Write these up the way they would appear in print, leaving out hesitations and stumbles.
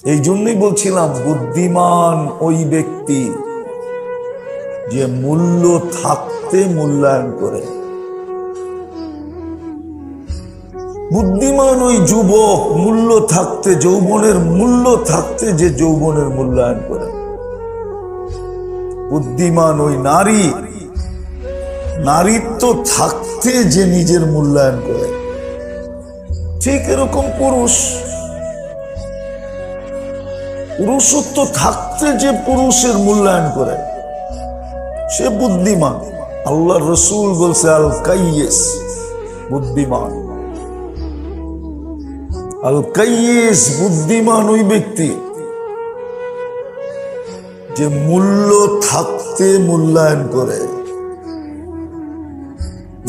এই জন্যই বলছিলাম বুদ্ধিমান ওই ব্যক্তি যে মূল্য থাকতে মূল্যায়ন করে। বুদ্ধিমান ওই যুবক মূল্য থাকতে, যৌবনের মূল্য থাকতে যে যৌবনের মূল্যায়ন করে। বুদ্ধিমান ওই নারী নারীত্ব থাকতে যে নিজের মূল্যায়ন করে। ঠিক এরকম পুরুষত্ব থাকতে যে পুরুষের মূল্যায়ন করে সে বুদ্ধিমান। আল্লাহ রসুল বলছে আল কাইয়িস বুদ্ধিমান। আল কাইয়িস বুদ্ধিমান ওই ব্যক্তি যে মূল্য থাকতে মূল্যায়ন করে।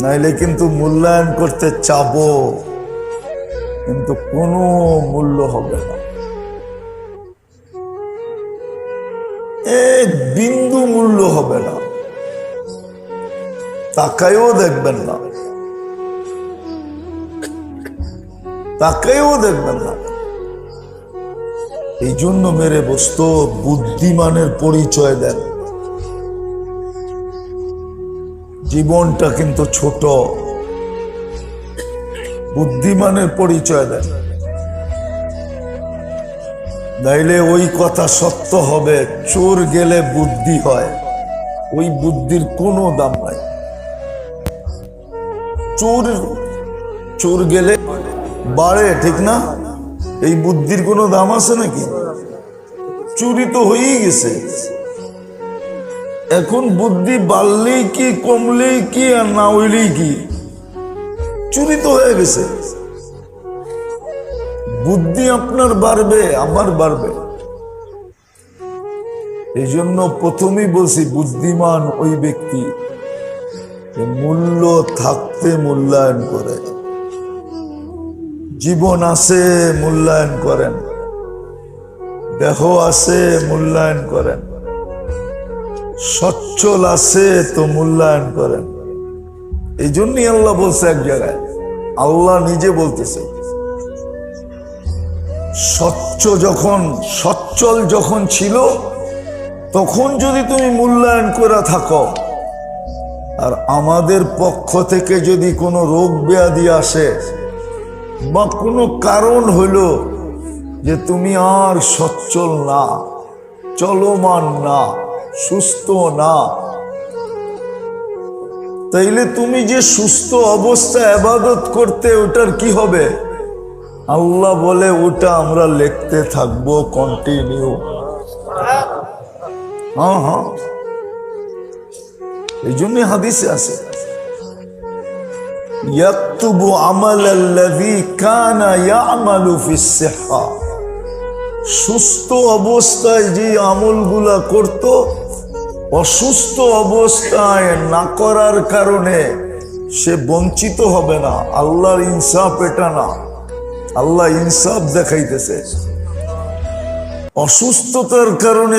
নাইলে কিন্তু মূল্যায়ন করতে চাবো কিন্তু কোনো মূল্য হবে না, এক বিন্দু মূল্য হবে না, তাকায়ও দেখবেন না, তাকায়ও দেখবেন না। এই জন্য মেরে বস্তু বুদ্ধিমানের পরিচয় দেন। জীবনটা কিন্তু ছোট, বুদ্ধিমানের পরিচয় দেন। নাইলে ওই কথা সত্য হবে, চোর গেলে বুদ্ধি হয়, ওই বুদ্ধির কোনো দাম নাই। চোর গেলে বাড়ে, ঠিক না? এই বুদ্ধির কোনো দাম আছে নাকি? চুরি তো হয়েই গেছে, এখন বুদ্ধি বাড়লেই কি কমলেই কি আর না হইলেই কি, চুরি তো হয়ে গেছে। বুদ্ধি আপনার বাড়বে, আমার বাড়বে। এই জন্য প্রথমেই বলছি বুদ্ধিমান ওই ব্যক্তি মূল্য থাকতে মূল্যায়ন করে। জীবন আছে মূল্যায়ন করেন, দেহ আছে মূল্যায়ন করেন, সচ্ছল আছে তো মূল্যায়ন করেন। এই জন্যই আল্লাহ বলছে এক জায়গায়, আল্লাহ নিজে বলতেছে সচ্ছল যখন ছিল তখন যদি তুমি মূল্যায়ন করে থাকো, আর আমাদের পক্ষ থেকে যদি কোনো রোগ ব্যাধি আসে বা কোনো কারণ হলো যে তুমি আর সচ্ছল না, চলমান না, সুস্থ না, তাইলে তুমি যে সুস্থ অবস্থায় ইবাদত করতে, ওটার কি হবে? আল্লাহ বলে ওটা আমরা লিখতে থাকবো কন্টিনিউ। হ্যাঁ, এই জন্য হাদিসে আছে ইয়াকতুবু আমালাল্লাযী কানা ইয়ামালু ফিস সিহহা। সুস্থ অবস্থায় যে আমলগুলা করত, অসুস্থ অবস্থায় না করার কারণে সে বঞ্চিত হবে না। আল্লাহর ইনসাফ এটা না, আল্লাহ ইনসাফ দেখাইতেছে। অসুস্থতার কারণে